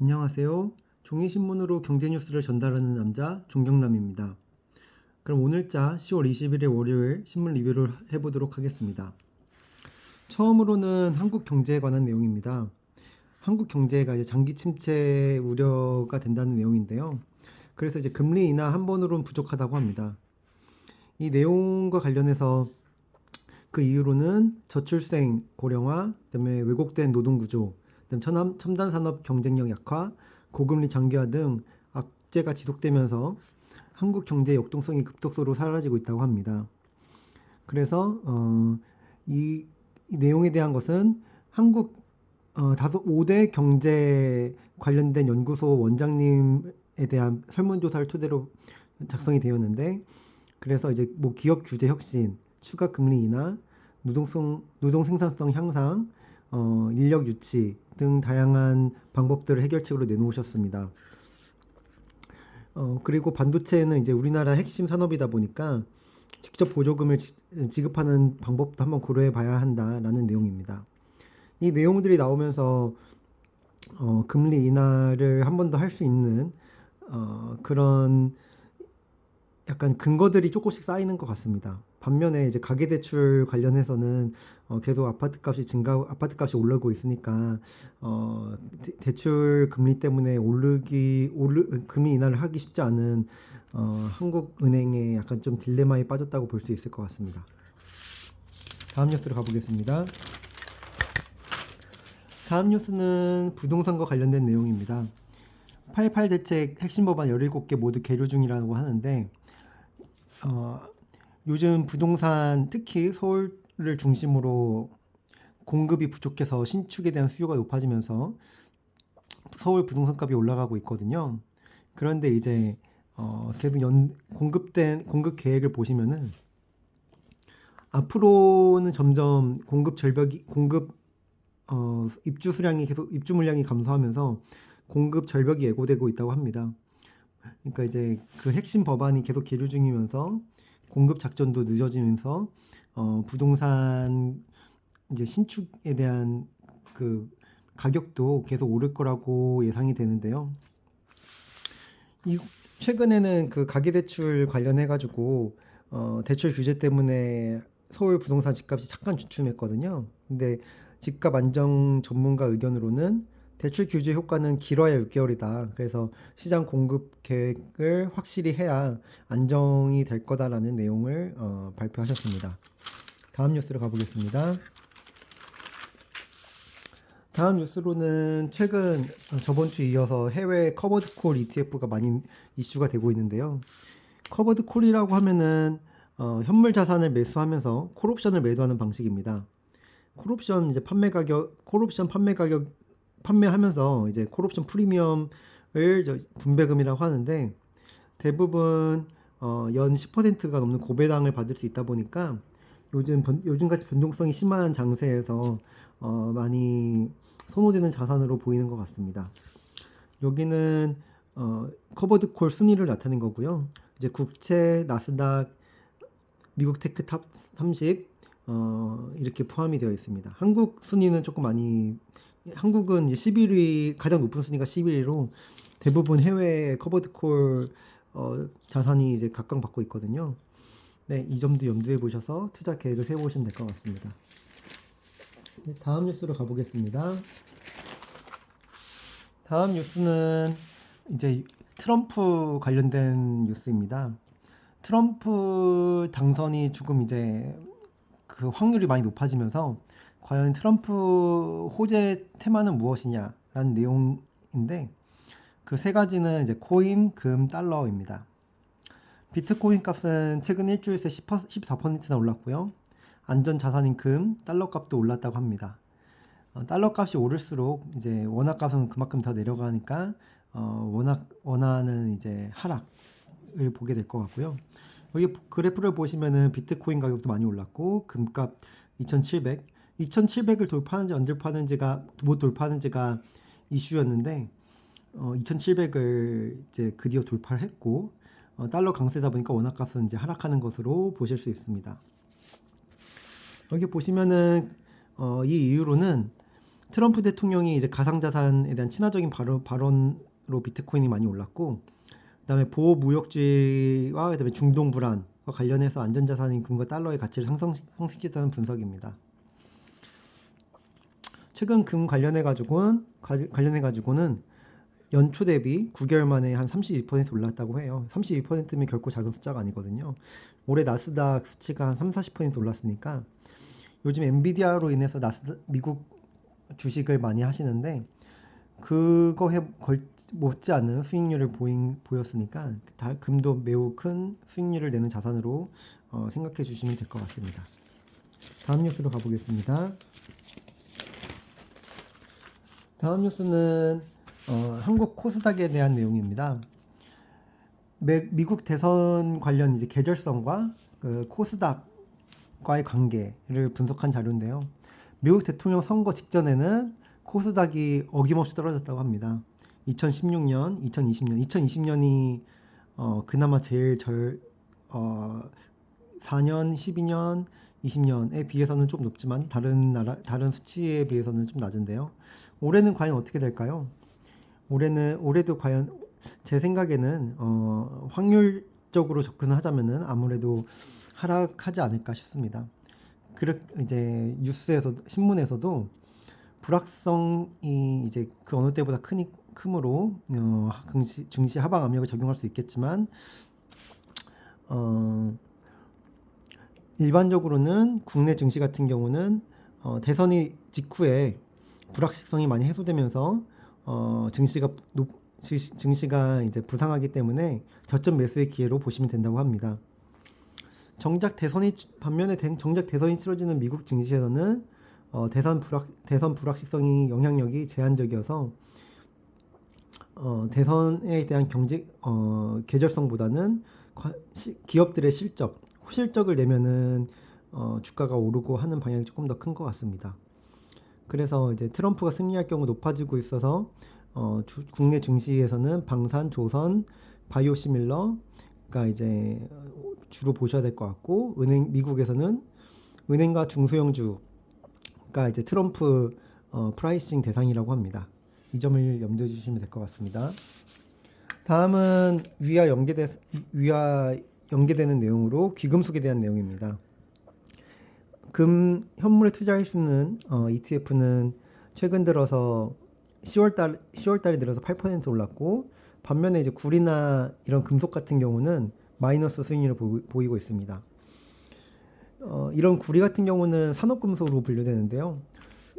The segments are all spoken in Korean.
안녕하세요. 종이신문으로 경제뉴스를 전달하는 남자 종경남입니다. 그럼 오늘자 10월 21일 월요일 신문 리뷰를 해보도록 하겠습니다. 처음으로는 한국 경제에 관한 내용입니다. 한국 경제가 이제 장기 침체 우려가 된다는 내용인데요. 그래서 이제 금리 인하 한 번으로는 부족하다고 합니다. 이 내용과 관련해서 그 이유로는 저출생 고령화, 그다음에 왜곡된 노동 구조, 그다음 첨단 산업 경쟁력 약화, 고금리 장기화 등 악재가 지속되면서 한국 경제의 역동성이 급속도로 사라지고 있다고 합니다. 그래서 이 내용에 대한 것은 한국 다소 5대 경제 관련된 연구소 원장님에 대한 설문조사를 토대로 작성이 되었는데, 그래서 이제 뭐 기업 규제 혁신, 추가 금리 인하, 노동 생산성 향상, 인력 유치 등 다양한 방법들을 해결책으로 내놓으셨습니다. 그리고 반도체는 이제 우리나라 핵심 산업이다 보니까 직접 보조금을 지급하는 방법도 한번 고려해 봐야 한다라는 내용입니다. 이 내용들이 나오면서 금리 인하를 한 번 더 할 수 있는 그런 약간 근거들이 조금씩 쌓이는 것 같습니다. 반면에 이제 가계대출 관련해서는 계속 아파트값이 올라오고 있으니까 대출 금리 때문에 금리 인하를 하기 쉽지 않은 한국은행의 약간 좀 딜레마에 빠졌다고 볼 수 있을 것 같습니다. 다음 뉴스로 가보겠습니다. 다음 뉴스는 부동산과 관련된 내용입니다. 88 대책 핵심 법안 17개 모두 계류 중이라고 하는데, 요즘 부동산 특히 서울을 중심으로 공급이 부족해서 신축에 대한 수요가 높아지면서 서울 부동산 값이 올라가고 있거든요. 그런데 이제 계속 공급 계획을 보시면은 앞으로는 점점 입주 물량이 감소하면서 공급 절벽이 예고되고 있다고 합니다. 그러니까 이제 그 핵심 법안이 계속 계류 중이면서 공급 작전도 늦어지면서 부동산 이제 신축에 대한 그 가격도 계속 오를 거라고 예상이 되는데요. 최근에는 그 가계대출 관련해 가지고 대출 규제 때문에 서울 부동산 집값이 잠깐 주춤했거든요. 근데 집값 안정 전문가 의견으로는 대출 규제 효과는 길어야 6개월이다. 그래서 시장 공급 계획을 확실히 해야 안정이 될 거다라는 내용을 발표하셨습니다. 다음 뉴스로 가보겠습니다. 다음 뉴스로는 최근 저번 주 이어서 해외 커버드 콜 ETF가 많이 이슈가 되고 있는데요. 커버드 콜이라고 하면은 현물 자산을 매수하면서 콜옵션을 매도하는 방식입니다. 콜옵션 판매하면서 이제 콜옵션 프리미엄을 분배금이라고 하는데, 대부분 연 10%가 넘는 고배당을 받을 수 있다 보니까 요즘같이 변동성이 심한 장세에서 많이 선호되는 자산으로 보이는 것 같습니다. 여기는 커버드 콜 순위를 나타낸 거고요. 이제 국채, 나스닥, 미국 테크 탑 30 이렇게 포함이 되어 있습니다. 한국 순위는 한국은 이제 11위, 가장 높은 순위가 11위로 대부분 해외 커버드 콜 자산이 이제 각광받고 있거든요. 네, 이 점도 염두에 보셔서 투자 계획을 세워보시면 될 것 같습니다. 네, 다음 뉴스로 가보겠습니다. 다음 뉴스는 이제 트럼프 관련된 뉴스입니다. 트럼프 당선이 조금 이제 그 확률이 많이 높아지면서 과연 트럼프 호재 테마는 무엇이냐라는 내용인데, 그 세 가지는 이제 코인, 금, 달러입니다. 비트코인 값은 최근 일주일 새 14%나 올랐고요. 안전 자산인 금, 달러 값도 올랐다고 합니다. 달러 값이 오를수록 이제 원화 값은 그만큼 더 내려가니까 원화는 이제 하락을 보게 될 것 같고요. 여기 그래프를 보시면은 비트코인 가격도 많이 올랐고, 금값 2,700을 돌파하는지 안 돌파하는지가 못 돌파하는지가 이슈였는데 2,700을 이제 드디어 돌파를 했고, 달러 강세다 보니까 원화값은 이제 하락하는 것으로 보실 수 있습니다. 여기 보시면은 이 이유로는 트럼프 대통령이 이제 가상자산에 대한 친화적인 발언으로 비트코인이 많이 올랐고, 그다음에 보호 무역주의와 그다음에 중동 불안과 관련해서 안전자산인 금과 달러의 가치를 상승시켰다는 분석입니다. 최근 금 관련해 가지고는 연초 대비 9개월 만에 한 32% 올랐다고 해요. 32%면 결코 작은 숫자가 아니거든요. 올해 나스닥 수치가 한 3, 40% 올랐으니까 요즘 엔비디아로 인해서 미국 주식을 많이 하시는데 그거에 못지않은 수익률을 보였으니까 금도 매우 큰 수익률을 내는 자산으로 생각해 주시면 될 것 같습니다. 다음 뉴스로 가보겠습니다. 다음 뉴스는 한국 코스닥에 대한 내용입니다. 미국 대선 관련 이제 계절성과 그 코스닥과의 관계를 분석한 자료인데요. 미국 대통령 선거 직전에는 코스닥이 어김없이 떨어졌다고 합니다. 2016년, 2020년, 2020년이 그나마 제일 4년, 12년, 20년에 비해서는 좀 높지만 다른 수치에 비해서는 좀 낮은데요. 올해는 과연 어떻게 될까요? 올해도 과연 제 생각에는 확률적으로 접근을 하자면은 아무래도 하락하지 않을까 싶습니다. 이제 신문에서도 불확성이 이제 그 어느 때보다 크므로 증시 하방 압력을 적용할 수 있겠지만 일반적으로는 국내 증시 같은 경우는 대선이 직후에 불확실성이 많이 해소되면서 증시가 이제 부상하기 때문에 저점 매수의 기회로 보시면 된다고 합니다. 정작 대선이 치러지는 미국 증시에서는 대선 불확실성이 영향력이 제한적이어서 대선에 대한 계절성보다는 기업들의 실적을 내면은 주가가 오르고 하는 방향이 조금 더 큰 것 같습니다. 그래서 이제 트럼프가 승리할 경우 높아지고 있어서 국내 증시에서는 방산, 조선, 바이오시밀러가 이제 주로 보셔야 될 것 같고, 미국에서는 은행과 중소형주가 이제 트럼프 프라이싱 대상이라고 합니다. 이 점을 염두에 주시면 될 것 같습니다. 다음은 위와 연계되는 내용으로 귀금속에 대한 내용입니다. 현물에 투자할 수 있는 ETF는 최근 들어서 10월달에 들어서 8% 올랐고, 반면에 이제 구리나 이런 금속 같은 경우는 마이너스 수익률을 보이고 있습니다. 이런 구리 같은 경우는 산업금속으로 분류되는데요.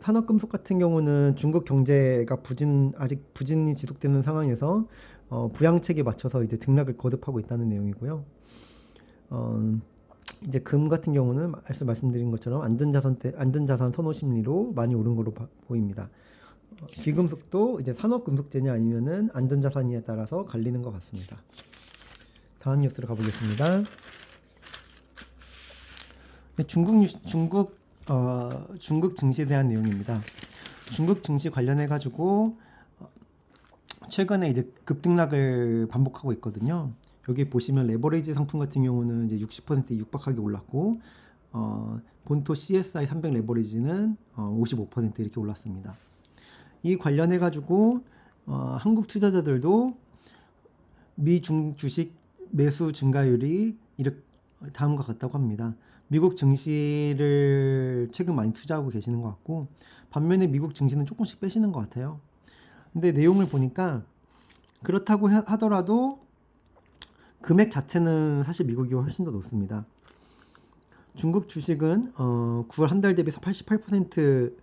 산업금속 같은 경우는 중국 경제가 아직 부진이 지속되는 상황에서 부양책에 맞춰서 이제 등락을 거듭하고 있다는 내용이고요. 이제 금 같은 경우는 말씀드린 것처럼 안전자산 선호 심리로 많이 오른 걸로 보입니다. 귀금속도 이제 산업금속재냐 아니면은 안전자산이에 따라서 갈리는 것 같습니다. 다음 뉴스로 가보겠습니다. 중국 증시에 대한 내용입니다. 중국 증시 관련해 가지고 최근에 이제 급등락을 반복하고 있거든요. 여기 보시면 레버리지 상품 같은 경우는 이제 60%에 육박하게 올랐고, 본토 CSI 300 레버리지는 55% 이렇게 올랐습니다. 이 관련해 가지고 한국 투자자들도 미중 주식 매수 증가율이 다음과 같다고 합니다. 미국 증시를 최근 많이 투자하고 계시는 것 같고, 반면에 미국 증시는 조금씩 빼시는 것 같아요. 근데 내용을 보니까 그렇다고 하더라도 금액 자체는 사실 미국이 훨씬 더 높습니다. 중국 주식은 9월 한 달 대비해서 88%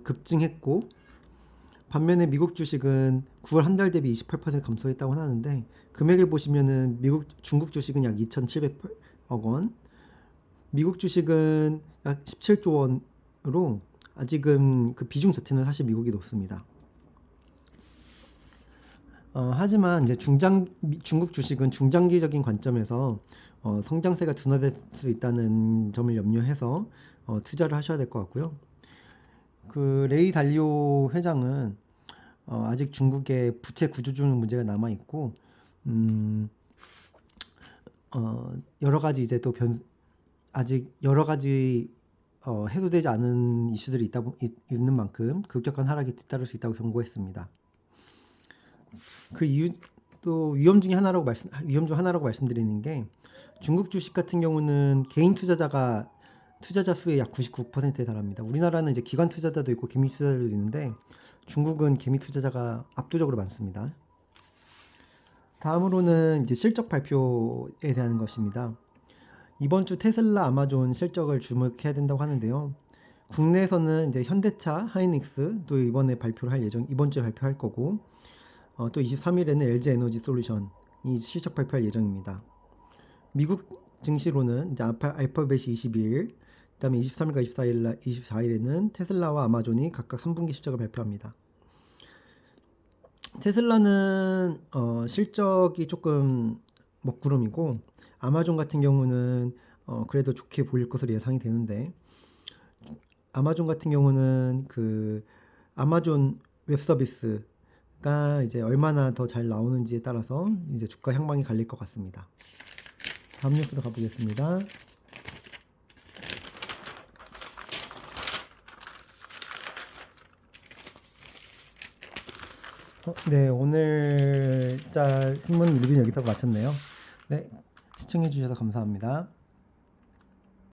급증했고, 반면에 미국 주식은 9월 한 달 대비 28% 감소했다고 하는데, 금액을 보시면은 중국 주식은 약 2,700억 원, 미국 주식은 약 17조 원으로 아직은 그 비중 자체는 사실 미국이 높습니다. 하지만 이제 중국 주식은 중장기적인 관점에서 성장세가 둔화될 수 있다는 점을 염려해서 투자를 하셔야 될 것 같고요. 그 레이 달리오 회장은 아직 중국의 부채 구조조정 문제가 남아 있고, 여러 가지 이제 아직 여러 가지 해소되지 않은 이슈들이 있는 만큼 급격한 하락이 뒤따를 수 있다고 경고했습니다. 그 이유 또 위험 중 하나라고 말씀드리는 게 중국 주식 같은 경우는 개인 투자자 수의 약 99%에 달합니다. 우리나라는 이제 기관 투자자도 있고 개미 투자자도 있는데 중국은 개미 투자자가 압도적으로 많습니다. 다음으로는 이제 실적 발표에 대한 것입니다. 이번 주 테슬라, 아마존 실적을 주목해야 된다고 하는데요. 국내에서는 이제 현대차, 하이닉스도 이번 주에 발표할 거고, 또 23일에는 LG 에너지 솔루션이 실적 발표할 예정입니다. 미국 증시로는 이제 알파벳이 22일, 그다음에 23일과 24일에는 테슬라와 아마존이 각각 3분기 실적을 발표합니다. 테슬라는 실적이 조금 먹구름이고, 아마존 같은 경우는 그래도 좋게 보일 것으로 예상이 되는데, 아마존 같은 경우는 그 아마존 웹 서비스가 이제 얼마나 더 잘 나오는지에 따라서 이제 주가 향방이 갈릴 것 같습니다. 다음 뉴스로 가보겠습니다. 네, 오늘 신문 리뷰는 여기서 마쳤네요. 네, 시청해주셔서 감사합니다.